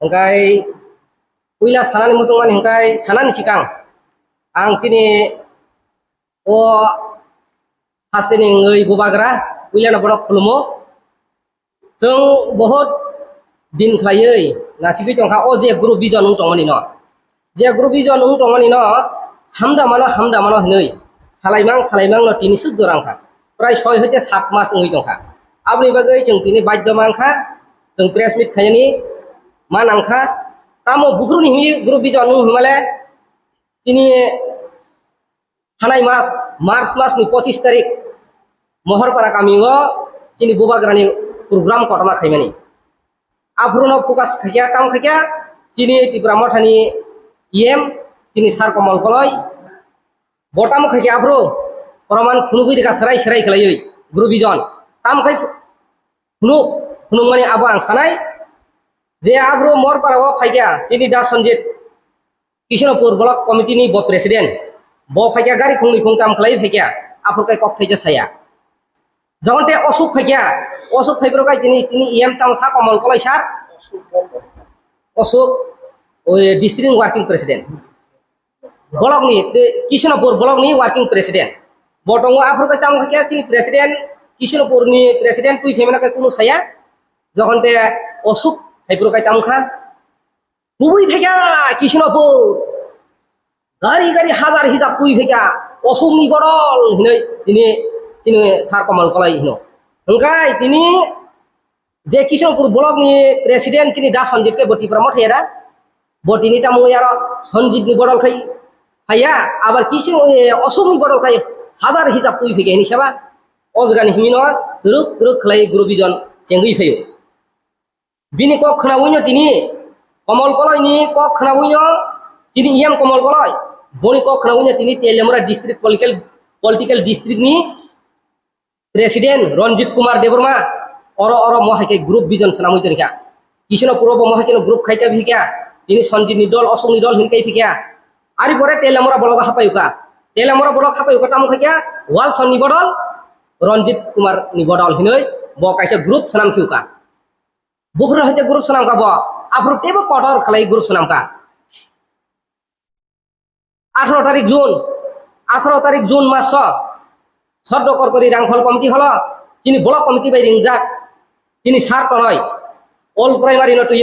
hengkai puila sanani musungman hengkai sanani sikang ang tini o hastini ngai bubagra puila na borok khulumo जों बहुत दिन खायै नासिगै दंखा अ जे group बिजन ung tongmani no je group बिजन ung tongmani no hamda mano hinoi salaimang no tini suk jorangkha prai 6 hoite 7 mas ungui dongkha abni bagai जों tini badya mangkha जों press meet khayani manangkha tamo bukruni himi group बिजन ung himale tini hanai mas march mas ni 25 tarik mohorpara kamingo tini bubagrani program kotoma khaimani afruno focus khakya tam khakya chini tipra mothani tini sar komal koloi botam khakya afro proman phunugui deka sarai khlaioi guru bijon tam khai phunung mani abo ang sanai je afro mor parawo phaikia chini da sonjit Kishnapur block committee ni bo president bo phaikia gari khungni khungtam khlai phaikia afro kai kok thaija saya যখন অসুখ ফাইয়া অসুখ ফাইব্র গাই তিনি তিনি তামসা কমল কলাই সার অসুখ ওই district working president block নি কৃষ্ণপুর ব্লক নি ওয়ার্কিং প্রেসিডেন্ট বটঙ্গ আফর গাই তাম ফাইয়া তিনি প্রেসিডেন্ট কৃষ্ণপুর নি প্রেসিডেন্ট তুই ফেমনা গাই কোনো সায়া যখন অসুখ ফাইব্র গাই তামখা খুবই ফাইয়া কৃষ্ণপুর গাড়ি হাজার হিসাব তুই ফাইয়া অসুখ নি বড়ল হিনই তিনি তিনি সার কমল কলাই হিনো হংকাই তিনি যে কৃষ্ণপুর ব্লক নি প্রেসিডেন্ট তিনি দা সঞ্জিত কে বটি প্রমোট হেরা বটি নি তামু ইয়ার সঞ্জিত নি বড়ল খাই ফাইয়া আবার কৃষ্ণ অশোক নি বড়ল খাই হাজার হিসাব তুই ফিকে নি সেবা অজগানি হিমিনো রুক খলাই গ্রুপ বিজন চেঙ্গি ফাইও বিনি কক খনাউইনো তিনি কমল কলাই নি কক খনাউইনো তিনি কমল কলাই বনি কক খনাউইনো তিনি তেলেমরা ডিস্ট্রিক্ট পলিটিক্যাল ডিস্ট্রিক্ট নি প্রেসিডেন্ট রঞ্জিত কুমার দেববর্মা অর মহাকে গ্রুপ বিজন সানামুই তরিকা কৃষ্ণপুর মহাকে গ্রুপ খাইকা ভিকা তিনি সঞ্জিত নিদল অশোক নিদল হিনকাই ফিকা আরি পরে তেলামরা বলক হাপায়ুকা তেলামরা বলক হাপায়ুকা তাম খাইকা ওয়ালসন নিবদল রঞ্জিত কুমার নিবদল হিনই ব কাইসা গ্রুপ সানাম কিউকা বুকর হইতে গ্রুপ সানাম কা ব আফরু টেব কটর খালাই গ্রুপ সানাম কা 18 তারিখ জুন মাস সদ্যকর করি রাংফল কমিটি হল তিনি ব্লক কমিটি বাই রিংজাক তিনি সার টনয় অল প্রাইমারি নটুই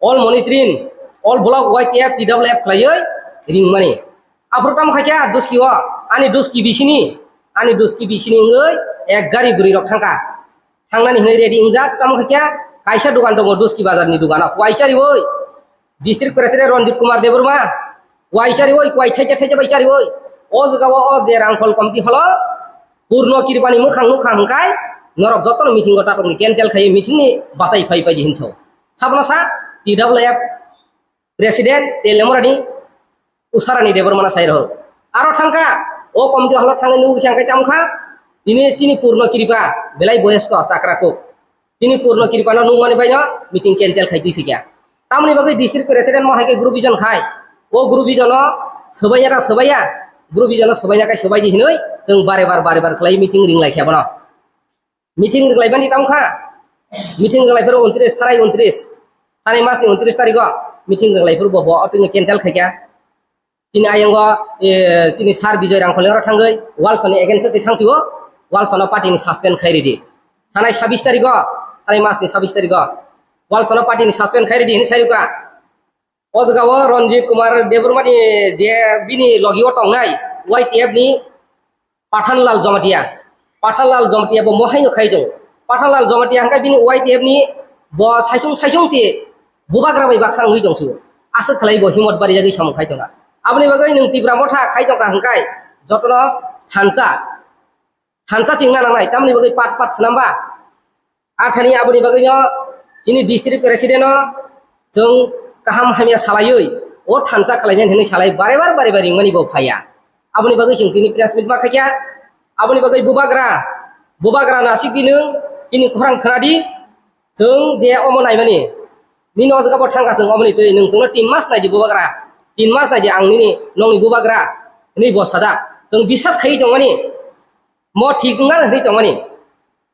অল মনিটরিং অল ব্লক YTF TWF খাইই রিং মানি আফরতাম খাইয়া দুস্কি আনি দুস্কি বিসিনি ngৈ এক গাড়ি বুড়ি রক থাংনানি হিनै রেডি ইংজাক তাম খাইয়া কাইসা দোকান দङ দুস্কি বাজারনি দোকানা ওয়াইসারি ওই ডিস্ট্রিক্ট প্রেসিডেন্ট রঞ্জিত কুমার দেববর্মা ওয়াইসারি ওই কোয়াই থাইজা বাইসারি ওই ও জায়গা ও যে রাংফল কমিটি হল পূর্ণ কৃপানি মুখাং হংকাই নরক যতন মিটিং টাটকনি ক্যান্সেল খাই মিটিং নি বাসাই ফাই হিনসौ সাবনাসা TWF প্রেসিডেন্ট তেলেমরানি উসারানি দেববর্মা সাইর আরো থাংকা ও কমিটি হল থাঙ্গে নু খাঙ্কাই তামখা তিনি পূর্ণ কৃপা বেলাই বয়স্ক চাকরাকো তিনি পূর্ণ কৃপা নু মানে বাইন মিটিং ক্যান্সেল খাই দুই ফিকা তামনি বাকি ডিস্ট্রিক্ট প্রেসিডেন্ট মহাকে গ্রুপ বিজন খাই ও গ্রুপ বিজন সবাইয়া গ্রুপ বিজন সবাইনাকাই সবাই দি হিনই जों बारे बार खालाय मिटिं रिं लायखाया बन मिटिं रिं लायबानि तामखा मिटिं रिं लायफोर 29 थानाय मासनि 29 तारिखआव मिटिं रिं लायफोर बब अटिनि कैंसेल खायगा तिनि आयंगो तिनि सार बिजय रांखलेर थांगै वालसनि एगेन्स्ट थांसिगो वालसना पार्टीनि सस्पेंड खायरेदि थानाय 26 तारिखआव थानाय मासनि 26 तारिखआव वालसना पार्टीनि सस्पेंड खायरेदि हिनि सायरुका अजगाव रঞ্জিত कुमार देबबर्मानि जे बिनि लगियो टंनाय YTF नि पाठानलाल जमातिया बो महायनो खायदों पाठानलाल जमातिया हंका बिनि YTF नि ब साइसुं से बुबाग्रा बाय बाक्सां होई दंसु आसो खालाय बो हिमत बारि जागै साम खायदोंना आबनि बागै नों तिब्रा मथा खायदों का हंकाय जतन थानसा चिंना नांनाय तामनि बागै पाट सनामबा आथानि आबनि बागै जिनि डिस्ट्रिक्ट प्रेसिडेन्ट जों गाहाम हामिया सालायै ओ थानसा खालायनाय हिनै सालाय बारे बार रिंमानि बो फाया aboni bagai sing tini press meet makanya aboni bagai bubagra nasik dinung kini kurang khenadi जों जे अमो नायमानि निनो जगा बथांगा जों अमनि तै नों जोंनो 3 मास नायदि बुबाग्रा 3 मास नायदि आंनि नंनि बुबाग्रा नै बसादा जों बिसास खाइ दंमानि म थिगुंगा नै दंमानि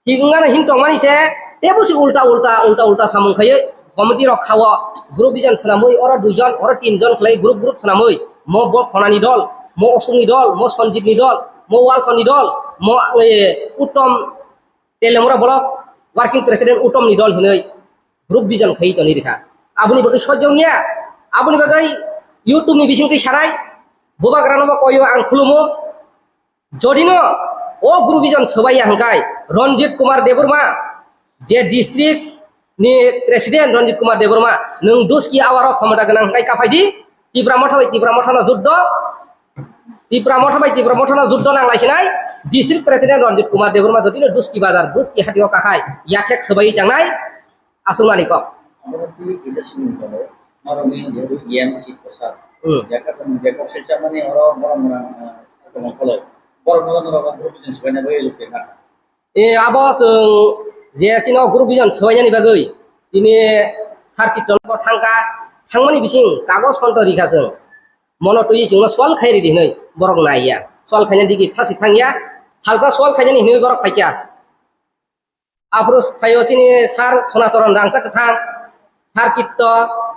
हिन दंमानि से तेबुसि उल्टा सामुं खायै কমিটি রক্ষাও গ্রুপ বিজন সানামই ওরা দুজন ওরা তিনজন খেলাই গ্রুপ সানামই মো ফনানি দল মো অসমনি দল মো সঞ্জিতনি দল মো ওয়ালসনি দল মো উত্তম তেলেমরা ব্লক ওয়ার্কিং প্রেসিডেন্ট উত্তমনি দল হিनै গ্রুপ বিজন খাই তনি রেখা আবুনি বাগै সজ্জংনিया আবুনি বাগै ইউটিউবনি বিসিংতি সারাই boba granoba koyo ang khulumo jodino o guru bijan sobaya hangkai Ronjit Kumar Deburma je district ni presiden Ronjit Kumar Deburma nung duski awaro khomata ganang hangkai kapaidi tibra motha no juddo juddo nang laisinai district presiden Ronjit Kumar Deburma jodino duski bazar duski hatio kakai yakhek sobai jangnai asungmani ko আমরা কি কিছু শুনি বলে মারনি যেহেতু জ্ঞান চিকিৎসা জায়গাটা জায়গা সেটা মানে ওরা বড় বড় ফলো বড় বড় রকম গ্রুপ বিজনেস বানায় বই লোকে না abo जों je chino group bijan sobainani bagoi ini sarchit ko thangka thangmani bising kagos konto rikha जों mono tui jingno sol khairi di nei borok naiya sol khaina digi thasi thangya salja sol khaini hinui borok khaikya aprus phayo chini sar sonacharon rangsa kathang sar chitto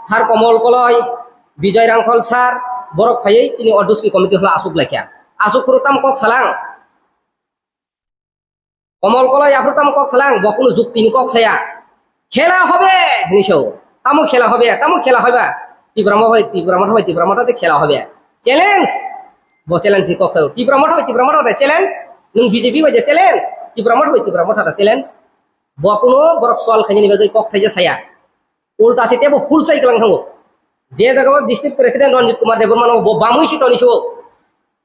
sar komol koloi Bijay Rangkhol sar borok phayai chini oduski committee hla asuk laikya asuk krutam kok salang কমল Kalai আফরতাম cock সালাং বকুনো যুক্তিনি cock ছায়া খেলা হবে নিশো তামো খেলা হবে তিব্রামঠ যে খেলা হবে challenge ব challenge cock Sao তিব্রামঠ challenge নং বিজেপি বাই চ্যালেঞ্জ তিব্রামঠ চ্যালেঞ্জ বকুনো বরক সল খাইনি বাগৈ কক থাইজে ছায়া উল্টা সিটে ব ফুল সাইকেল থাঙ্গো যে জায়গা ডিস্ট্রিক্ট প্রেসিডেন্ট রঞ্জিত কুমার দেববর্মা ব বামুই সিট নিশো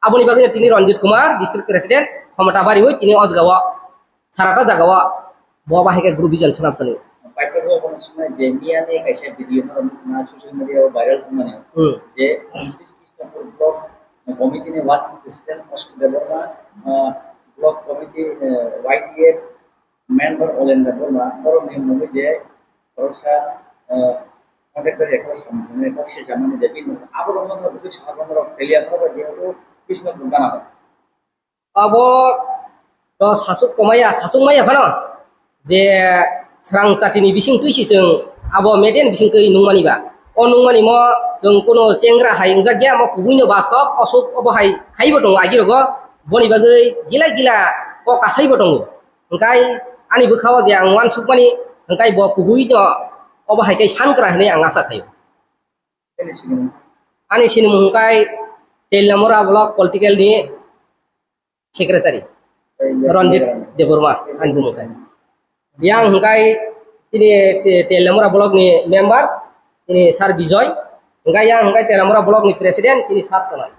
আবুনি বাগৈ তিনি রঞ্জিত কুমার ডিস্ট্রিক্ট প্রেসিডেন্ট ক্ষমতা বাড়ি হই তিনি অজগাওয়া সারাটা জায়গা বাবা হেকে গ্রুপ বিজন সনাতনি পাইকারও কোন সময় যে মিয়ানে কাইসা ভিডিও না সোশ্যাল মিডিয়া ভাইরাল মানে যে 29 নম্বর ব্লক কমিটি নে working president Ashok Debbarma block committee YTA member Olen Debbarma বড় নিয়ম হবে যে ভরসা কন্ট্রাক্টর একটা সামনে একটা শেষ মানে যে বিন আবার অন্য কিছু সাধারণ ফেলিয়ার হবে যেহেতু কৃষ্ণ গানা হবে abo to sasuk maya phano je sarang chatini bising tuisi जों abo meden bising tui nungmani ba o nungmani mo जों kono sengra haingja gya mo kubuino bastop osuk obo haibo dong agi rogo boni bagai gila ko kasaibo dong engkai ani bukhawa je ang wan sukmani engkai bo kubuino obo haikai sankra hne ang asa khayo ani sinum engkai Telamora block political ni secretary Ronjit Deburma anbu mukai yang hengkai sini Telamora blok ni members ini Sar Bijoy hengkai yang hengkai Telamora blok ni presiden ini Sar Tonai